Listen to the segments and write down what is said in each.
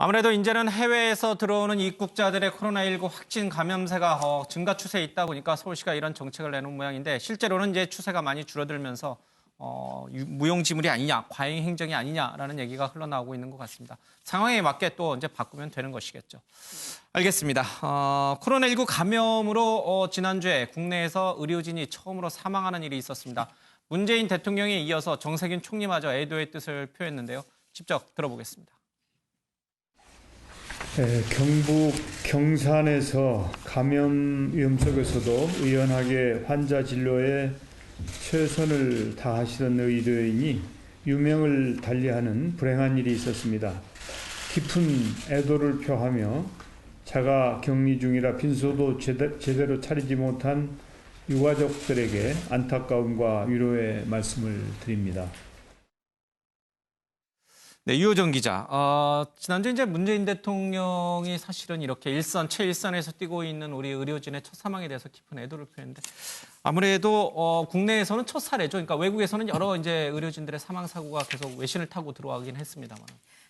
아무래도 이제는 해외에서 들어오는 입국자들의 코로나19 확진 감염세가 증가 추세에 있다 보니까 서울시가 이런 정책을 내놓은 모양인데 실제로는 이제 추세가 많이 줄어들면서 무용지물이 아니냐, 과잉 행정이 아니냐라는 얘기가 흘러나오고 있는 것 같습니다. 상황에 맞게 또 이제 바꾸면 되는 것이겠죠. 알겠습니다. 코로나19 감염으로 지난주에 국내에서 의료진이 처음으로 사망하는 일이 있었습니다. 문재인 대통령에 이어서 정세균 총리마저 애도의 뜻을 표했는데요. 직접 들어보겠습니다. 경북 경산에서 감염 위험 속에서도 의연하게 환자 진료에 최선을 다하시던 의료인이 유명을 달리하는 불행한 일이 있었습니다. 깊은 애도를 표하며 자가 격리 중이라 빈소도 제대로 차리지 못한 유가족들에게 안타까움과 위로의 말씀을 드립니다. 네, 유호정 기자. 지난주 이제 문재인 대통령이 사실은 이렇게 최일선에서 뛰고 있는 우리 의료진의 첫 사망에 대해서 깊은 애도를 표했는데 아무래도 국내에서는 첫 사례죠. 그러니까 외국에서는 여러 이제 의료진들의 사망 사고가 계속 외신을 타고 들어가긴 했습니다만.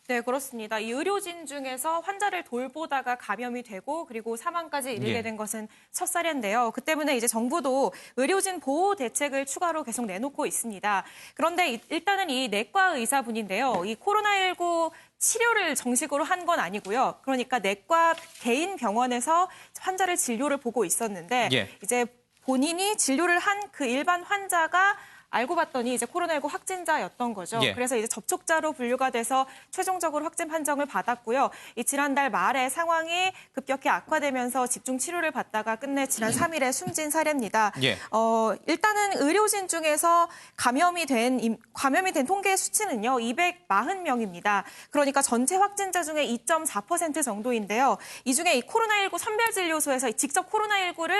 네, 그렇습니다. 이 의료진 중에서 환자를 돌보다가 감염이 되고 그리고 사망까지 이르게 된 것은 첫 사례인데요. 그 때문에 이제 정부도 의료진 보호 대책을 추가로 계속 내놓고 있습니다. 그런데 일단은 이 내과 의사분인데요. 이 코로나19 치료를 정식으로 한 건 아니고요. 그러니까 내과 개인 병원에서 환자를 진료를 보고 있었는데 이제 본인이 진료를 한 그 일반 환자가 알고 봤더니 이제 코로나19 확진자였던 거죠. 그래서 이제 접촉자로 분류가 돼서 최종적으로 확진 판정을 받았고요. 이 지난달 말에 상황이 급격히 악화되면서 집중 치료를 받다가 끝내 지난 3일에 숨진 사례입니다. 일단은 의료진 중에서 감염이 된 통계 수치는요. 240명입니다. 그러니까 전체 확진자 중에 2.4% 정도인데요. 이 중에 이 코로나19 선별진료소에서 직접 코로나19를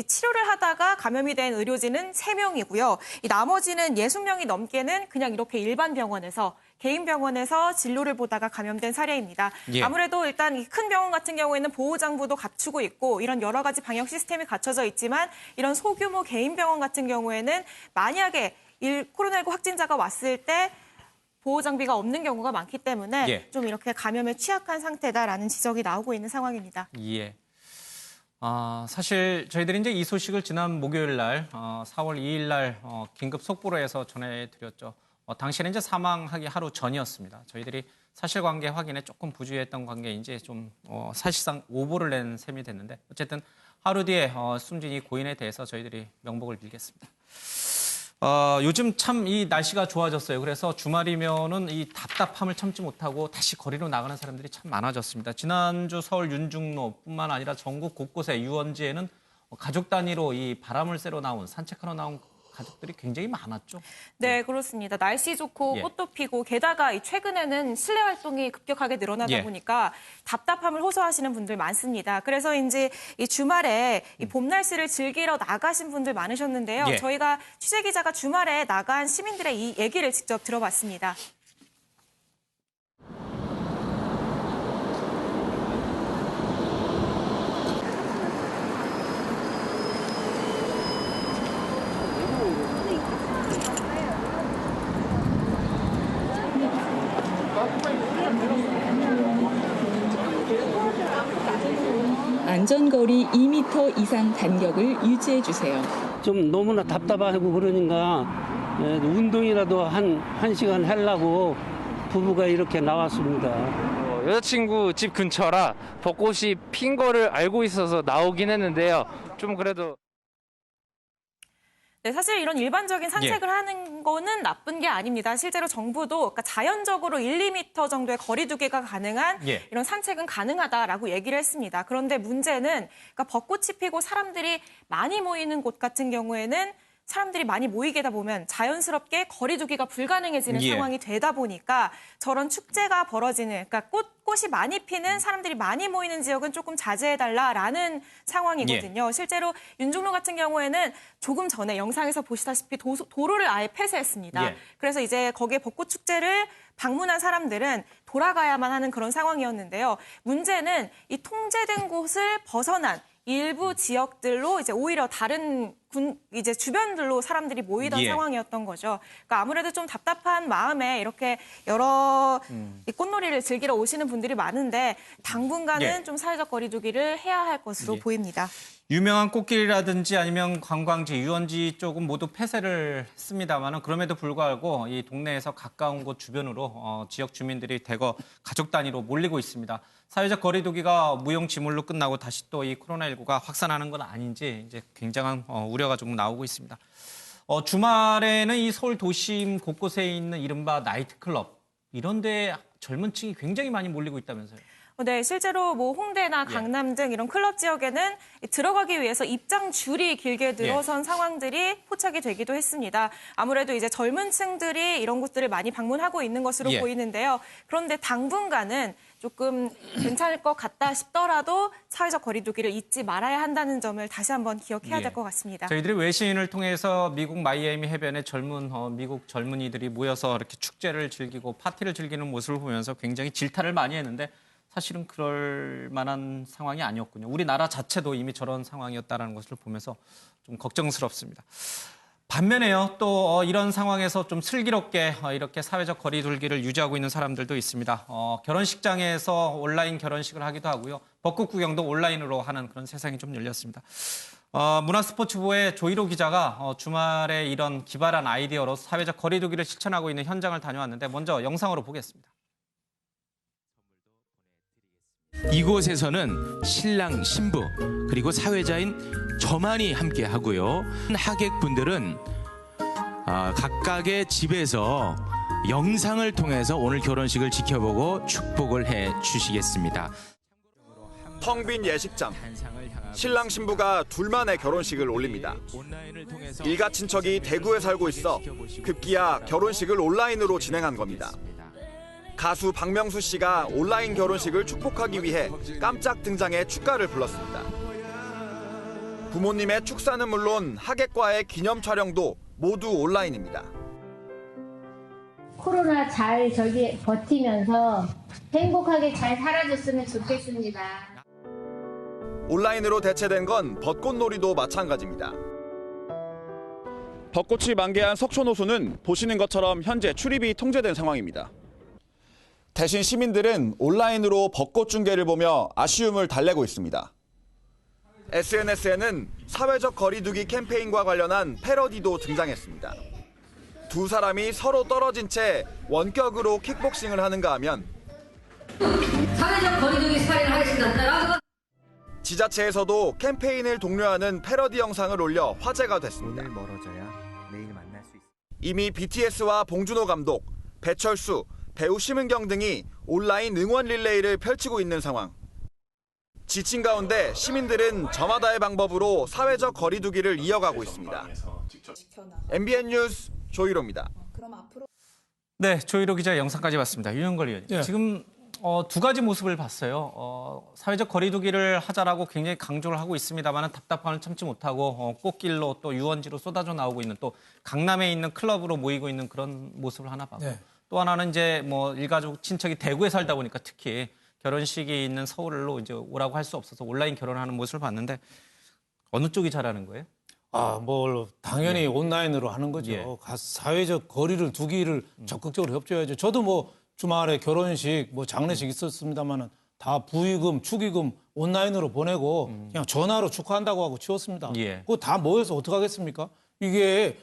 치료를 하다가 감염이 된 의료진은 3명이고요. 이 나머지는 60명이 넘게는 그냥 이렇게 일반 병원에서, 개인 병원에서 진료를 보다가 감염된 사례입니다. 아무래도 일단 이 큰 병원 같은 경우에는 보호장부도 갖추고 있고 이런 여러 가지 방역 시스템이 갖춰져 있지만 이런 소규모 개인 병원 같은 경우에는 만약에 코로나19 확진자가 왔을 때 보호장비가 없는 경우가 많기 때문에 좀 이렇게 감염에 취약한 상태다라는 지적이 나오고 있는 상황입니다. 사실 저희들이 이제 이 소식을 지난 목요일 날, 4월 2일 날 긴급 속보로 해서 전해드렸죠. 당시에는 이제 사망하기 하루 전이었습니다. 저희들이 사실관계 확인에 조금 부주의했던 관계인지 좀 사실상 오보를 낸 셈이 됐는데 어쨌든 하루 뒤에 숨진 이 고인에 대해서 저희들이 명복을 빌겠습니다. 요즘 참 이 날씨가 좋아졌어요. 그래서 주말이면은 이 답답함을 참지 못하고 다시 거리로 나가는 사람들이 참 많아졌습니다. 지난주 서울 윤중로뿐만 아니라 전국 곳곳에 유원지에는 가족 단위로 이 바람을 쐬러 나온 산책하러 나온 가족들이 굉장히 많았죠. 네, 그렇습니다. 날씨 좋고 꽃도 피고 게다가 최근에는 실내 활동이 급격하게 늘어나다 보니까 답답함을 호소하시는 분들 많습니다. 그래서인지 이 주말에 이 봄 날씨를 즐기러 나가신 분들 많으셨는데요. 저희가 취재기자가 주말에 나간 시민들의 이 얘기를 직접 들어봤습니다. 안전거리 2m 이상 간격을 유지해 주세요. 좀 너무나 답답하고 그러니까 운동이라도 한 시간 하려고 부부가 이렇게 나왔습니다. 여자친구 집 근처라 벚꽃이 핀 거를 알고 있어서 나오긴 했는데요. 좀 그래도 네, 사실 이런 일반적인 산책을 하는 거는 나쁜 게 아닙니다. 실제로 정부도 그러니까 자연적으로 1, 2m 정도의 거리 두기가 가능한 이런 산책은 가능하다라고 얘기를 했습니다. 그런데 문제는 그러니까 벚꽃이 피고 사람들이 많이 모이는 곳 같은 경우에는 사람들이 많이 모이게 되다 보면 자연스럽게 거리 두기가 불가능해지는 상황이 되다 보니까 저런 축제가 벌어지는, 그러니까 꽃이 많이 피는 사람들이 많이 모이는 지역은 조금 자제해달라라는 상황이거든요. 실제로 윤중로 같은 경우에는 조금 전에 영상에서 보시다시피 도로를 아예 폐쇄했습니다. 그래서 이제 거기에 벚꽃 축제를 방문한 사람들은 돌아가야만 하는 그런 상황이었는데요. 문제는 이 통제된 곳을 벗어난 일부 지역들로 이제 오히려 다른 이제 주변들로 사람들이 모이던 예. 상황이었던 거죠. 그러니까 아무래도 좀 답답한 마음에 이렇게 여러 이 꽃놀이를 즐기러 오시는 분들이 많은데 당분간은 예. 좀 사회적 거리두기를 해야 할 것으로 예. 보입니다. 유명한 꽃길이라든지 아니면 관광지, 유원지 쪽은 모두 폐쇄를 했습니다만은 그럼에도 불구하고 이 동네에서 가까운 곳 주변으로 지역 주민들이 대거 가족 단위로 몰리고 있습니다. 사회적 거리두기가 무용지물로 끝나고 다시 또 이 코로나19가 확산하는 건 아닌지 이제 굉장한 우려가 조금 나오고 있습니다. 주말에는 이 서울 도심 곳곳에 있는 이른바 나이트클럽 이런 데 젊은 층이 굉장히 많이 몰리고 있다면서요. 네, 실제로 뭐 홍대나 강남 등 이런 클럽 지역에는 들어가기 위해서 입장 줄이 길게 늘어선 상황들이 포착이 되기도 했습니다. 아무래도 이제 젊은 층들이 이런 곳들을 많이 방문하고 있는 것으로 보이는데요. 그런데 당분간은 조금 괜찮을 것 같다 싶더라도 사회적 거리두기를 잊지 말아야 한다는 점을 다시 한번 기억해야 될 것 같습니다. 저희들이 외신을 통해서 미국 마이애미 해변에 젊은 미국 젊은이들이 모여서 이렇게 축제를 즐기고 파티를 즐기는 모습을 보면서 굉장히 질타를 많이 했는데 사실은 그럴 만한 상황이 아니었군요. 우리나라 자체도 이미 저런 상황이었다는 것을 보면서 좀 걱정스럽습니다. 반면에요, 또 이런 상황에서 좀 슬기롭게 이렇게 사회적 거리두기를 유지하고 있는 사람들도 있습니다. 결혼식장에서 온라인 결혼식을 하기도 하고요. 벚꽃 구경도 온라인으로 하는 그런 세상이 좀 열렸습니다. 문화스포츠부의 조희로 기자가 주말에 이런 기발한 아이디어로 사회적 거리두기를 실천하고 있는 현장을 다녀왔는데 먼저 영상으로 보겠습니다. 이곳에서는 신랑, 신부, 그리고 사회자인 저만이 함께 하고요. 하객분들은 각각의 집에서 영상을 통해서 오늘 결혼식을 지켜보고 축복을 해 주시겠습니다. 텅 빈 예식장. 신랑 신부가 둘만의 결혼식을 올립니다. 일가 친척이 대구에 살고 있어 급기야 결혼식을 온라인으로 진행한 겁니다. 가수 박명수 씨가 온라인 결혼식을 축복하기 위해 깜짝 등장해 축가를 불렀습니다. 부모님의 축사는 물론 하객과의 기념 촬영도 모두 온라인입니다. 코로나 잘 버티면서 행복하게 잘 살아줬으면 좋겠습니다. 온라인으로 대체된 건 벚꽃놀이도 마찬가지입니다. 벚꽃이 만개한 석촌호수는 보시는 것처럼 현재 출입이 통제된 상황입니다. 대신 시민들은 온라인으로 벚꽃 중계를 보며 아쉬움을 달래고 있습니다. SNS에는 사회적 거리두기 캠페인과 관련한 패러디도 등장했습니다. 두 사람이 서로 떨어진 채 원격으로 킥복싱을 하는가 하면 사회적 거리두기 스타일을 하겠습니다. 지자체에서도 캠페인을 독려하는 패러디 영상을 올려 화제가 됐습니다. 오늘 멀어져야 내일 만날 수 있습니다. 이미 BTS와 봉준호 감독, 배철수, 배우 심은경 등이 온라인 응원 릴레이를 펼치고 있는 상황. 지친 가운데 시민들은 저마다의 방법으로 사회적 거리두기를 이어가고 있습니다. MBN 뉴스 조희로입니다. 네, 조희로 기자 영상까지 봤습니다. 유영걸 의원님. 지금 두 가지 모습을 봤어요. 사회적 거리두기를 하자라고 굉장히 강조를 하고 있습니다만 답답함을 참지 못하고 꽃길로 또 유원지로 쏟아져 나오고 있는 또 강남에 있는 클럽으로 모이고 있는 그런 모습을 하나 봤고 또 하나는 이제 뭐 일가족 친척이 대구에 살다 보니까 특히 결혼식이 있는 서울로 이제 오라고 할 수 없어서 온라인 결혼하는 모습을 봤는데 어느 쪽이 잘하는 거예요? 당연히 온라인으로 하는 거죠. 사회적 거리를 두기를 적극적으로 협조해야죠. 저도 주말에 결혼식, 장례식 있었습니다만은 다 부의금, 축의금 온라인으로 보내고 그냥 전화로 축하한다고 하고 치웠습니다. 그거 다 모여서 어떻게 하겠습니까? 이게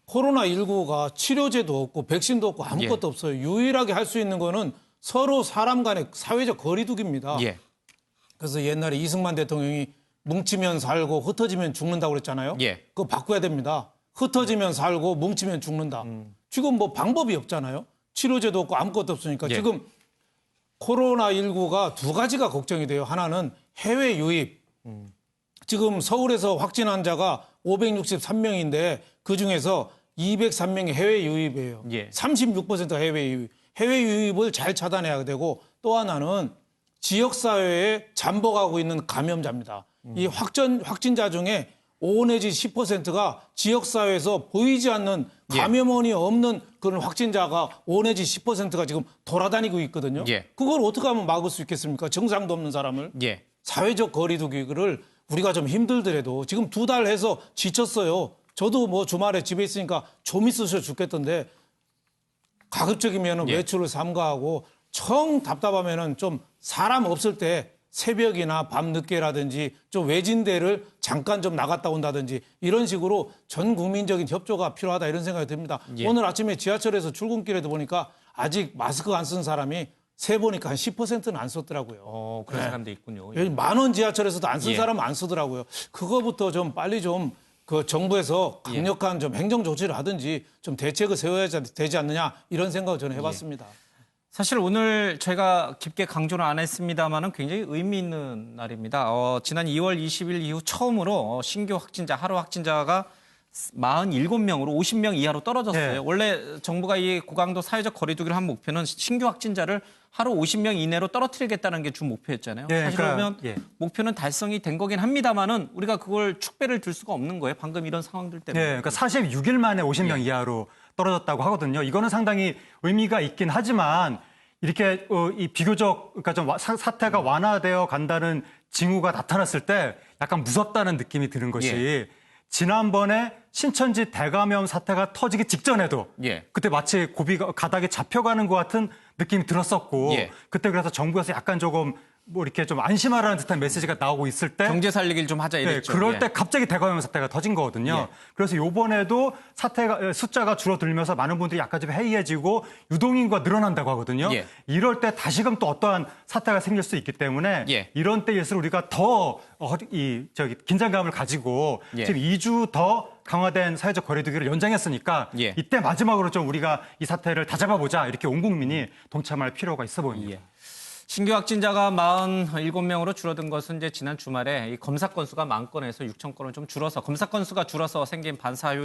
코로나19가 치료제도 없고 백신도 없고 아무것도 없어요. 유일하게 할 수 있는 거는 서로 사람 간의 사회적 거리두기입니다. 그래서 옛날에 이승만 대통령이 뭉치면 살고 흩어지면 죽는다고 그랬잖아요. 그거 바꿔야 됩니다. 흩어지면 살고 뭉치면 죽는다. 지금 방법이 없잖아요. 치료제도 없고 아무것도 없으니까 지금 코로나19가 두 가지가 걱정이 돼요. 하나는 해외 유입. 지금 서울에서 확진 환자가 563명인데 그중에서 203명이 해외 유입이에요. 36%가 해외 유입. 해외 유입을 잘 차단해야 되고 또 하나는 지역사회에 잠복하고 있는 감염자입니다. 이 확진자 중에 5 내지 10%가 지역사회에서 보이지 않는 감염원이 없는 그런 확진자가 5 내지 10%가 지금 돌아다니고 있거든요. 그걸 어떻게 하면 막을 수 있겠습니까? 증상도 없는 사람을. 사회적 거리두기를 우리가 좀 힘들더라도 지금 2달 해서 지쳤어요. 저도 뭐 주말에 집에 있으니까 좀 있으셔 죽겠던데 가급적이면 외출을 삼가하고 청 답답하면은 좀 사람 없을 때 새벽이나 밤늦게라든지 좀 외진데를 잠깐 좀 나갔다 온다든지 이런 식으로 전 국민적인 협조가 필요하다 이런 생각이 듭니다. 오늘 아침에 지하철에서 출근길에도 보니까 아직 마스크 안 쓴 사람이 세보니까 한 10%는 안 썼더라고요. 그런 사람도 있군요. 여기 만원 지하철에서도 안 쓴 사람은 안 쓰더라고요. 그거부터 좀 빨리 좀 그 정부에서 강력한 좀 행정 조치를 하든지 좀 대책을 세워야 되지 않느냐 이런 생각을 저는 해봤습니다. 사실 오늘 저희가 깊게 강조는 안 했습니다만은 굉장히 의미 있는 날입니다. 지난 2월 20일 이후 처음으로 신규 확진자, 하루 확진자가 47명으로 50명 이하로 떨어졌어요. 원래 정부가 이 고강도 사회적 거리두기를 한 목표는 신규 확진자를 하루 50명 이내로 떨어뜨리겠다는 게 주 목표였잖아요. 사실 그러면 목표는 달성이 된 거긴 합니다만은 우리가 그걸 축배를 둘 수가 없는 거예요. 방금 이런 상황들 때문에. 그러니까 46일 만에 50명 이하로 떨어졌다고 하거든요. 이거는 상당히 의미가 있긴 하지만 이렇게 이 비교적 그러니까 좀 사태가 완화되어 간다는 징후가 나타났을 때 약간 무섭다는 느낌이 드는 것이 지난번에 신천지 대감염 사태가 터지기 직전에도 그때 마치 고비가 가닥에 잡혀가는 것 같은 느낌이 들었었고 그때 그래서 정부에서 약간 조금 뭐 이렇게 좀 안심하라는 듯한 메시지가 나오고 있을 때 경제 살리기를 좀 하자 이랬죠. 그럴 때 갑자기 대감염 사태가 터진 거거든요. 그래서 이번에도 숫자가 줄어들면서 많은 분들이 약간 좀 해이해지고 유동인구가 늘어난다고 하거든요. 이럴 때 다시금 또 어떠한 사태가 생길 수 있기 때문에 이런 때일수록 우리가 더 긴장감을 가지고 지금 2주 더 강화된 사회적 거리두기를 연장했으니까 이때 마지막으로 좀 우리가 이 사태를 다잡아보자 이렇게 온 국민이 동참할 필요가 있어 보입니다. 신규 확진자가 47명으로 줄어든 것은 이제 지난 주말에 이 검사 건수가 10,000건에서 6,000건을 좀 줄어서 검사 건수가 줄어서 생긴 반사효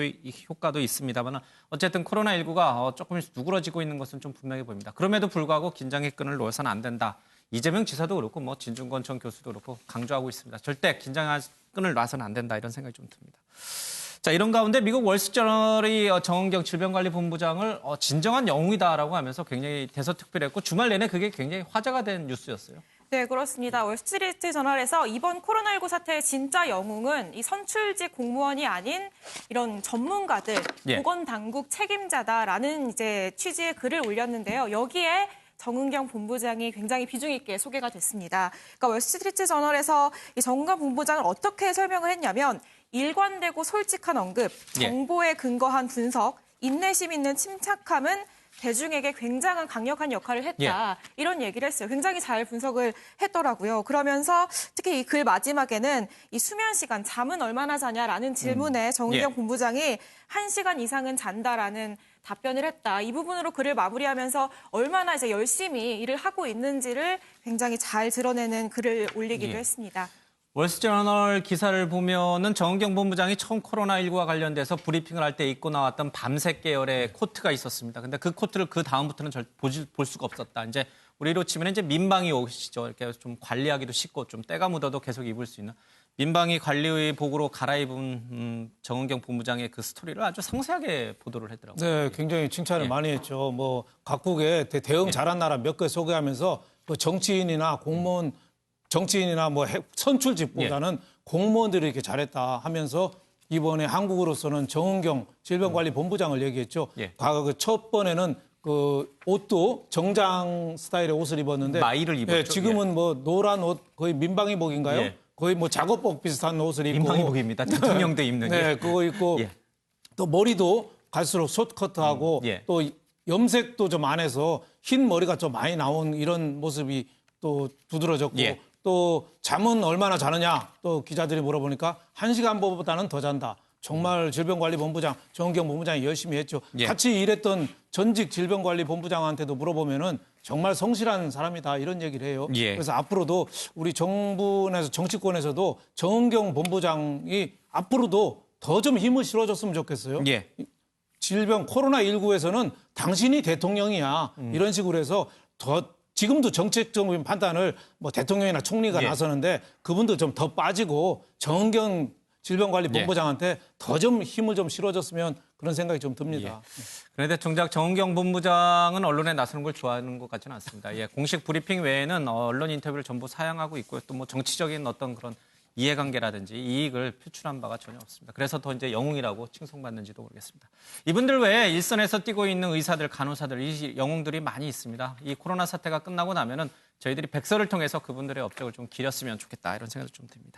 효과도 있습니다만 어쨌든 코로나19가 조금씩 누그러지고 있는 것은 좀 분명해 보입니다. 그럼에도 불구하고 긴장의 끈을 놓아서는 안 된다. 이재명 지사도 그렇고 뭐 진중권 전 교수도 그렇고 강조하고 있습니다. 절대 긴장의 끈을 놔서는 안 된다 이런 생각이 좀 듭니다. 자, 이런 가운데 미국 월스트리트저널이 정은경 질병관리본부장을 진정한 영웅이다라고 하면서 굉장히 대서특필했고 주말 내내 그게 굉장히 화제가 된 뉴스였어요. 네, 그렇습니다. 월스트리트 저널에서 이번 코로나19 사태의 진짜 영웅은 이 선출직 공무원이 아닌 이런 전문가들, 보건당국 책임자다라는 이제 취지의 글을 올렸는데요. 여기에 정은경 본부장이 굉장히 비중 있게 소개가 됐습니다. 그러니까 월스트리트 저널에서 이 정은경 본부장을 어떻게 설명을 했냐면 일관되고 솔직한 언급, 정보에 근거한 분석, 인내심 있는 침착함은 대중에게 굉장한 강력한 역할을 했다. 이런 얘기를 했어요. 굉장히 잘 분석을 했더라고요. 그러면서 특히 이 글 마지막에는 이 수면 시간, 잠은 얼마나 자냐라는 질문에 정은경 본부장이 1시간 이상은 잔다라는 답변을 했다. 이 부분으로 글을 마무리하면서 얼마나 이제 열심히 일을 하고 있는지를 굉장히 잘 드러내는 글을 올리기도 했습니다. 월스트리트저널 기사를 보면은 정은경 본부장이 처음 코로나19와 관련돼서 브리핑을 할 때 입고 나왔던 밤색 계열의 코트가 있었습니다. 근데 그 코트를 그 다음부터는 볼 수가 없었다. 이제 우리로 치면 이제 민방위 옷이죠. 이렇게 좀 관리하기도 쉽고 좀 때가 묻어도 계속 입을 수 있는 민방위 관리복으로 갈아입은 정은경 본부장의 그 스토리를 아주 상세하게 보도를 했더라고요. 네, 굉장히 칭찬을 많이 했죠. 뭐 각국의 대응 잘한 나라 몇 개 소개하면서 그 정치인이나 공무원 정치인이나 뭐 선출직보다는 공무원들이 이렇게 잘했다 하면서 이번에 한국으로서는 정은경 질병관리본부장을 얘기했죠. 과거 그 첫 번에는 그 옷도 정장 스타일의 옷을 입었는데 마이를 입었죠. 지금은 뭐 노란 옷 거의 민방위복인가요? 거의 뭐 작업복 비슷한 옷을 입고 민방위복입니다. 대통령도 입는 네, 그거 입고 또 머리도 갈수록 숏커트하고 또 염색도 좀 안 해서 흰 머리가 좀 많이 나온 이런 모습이 또 두드러졌고 또 잠은 얼마나 자느냐 또 기자들이 물어보니까 1시간보다는 더 잔다. 정말 질병관리본부장 정은경 본부장이 열심히 했죠. 같이 일했던 전직 질병관리본부장한테도 물어보면은 정말 성실한 사람이다 이런 얘기를 해요. 그래서 앞으로도 우리 정부에서 정치권에서도 정은경 본부장이 앞으로도 더 좀 힘을 실어줬으면 좋겠어요. 질병 코로나19에서는 당신이 대통령이야 이런 식으로 해서 더 지금도 정책적인 판단을 뭐 대통령이나 총리가 나서는데 그분도 좀 더 빠지고 정은경 질병관리본부장한테 더 좀 힘을 좀 실어줬으면 그런 생각이 좀 듭니다. 그런데 정작 정은경 본부장은 언론에 나서는 걸 좋아하는 것 같지는 않습니다. 공식 브리핑 외에는 언론 인터뷰를 전부 사양하고 있고요. 또 뭐 정치적인 어떤 그런 이해관계라든지 이익을 표출한 바가 전혀 없습니다. 그래서 더 이제 영웅이라고 칭송받는지도 모르겠습니다. 이분들 외에 일선에서 뛰고 있는 의사들, 간호사들, 이 영웅들이 많이 있습니다. 이 코로나 사태가 끝나고 나면은 저희들이 백서를 통해서 그분들의 업적을 좀 기렸으면 좋겠다 이런 생각도 좀 듭니다.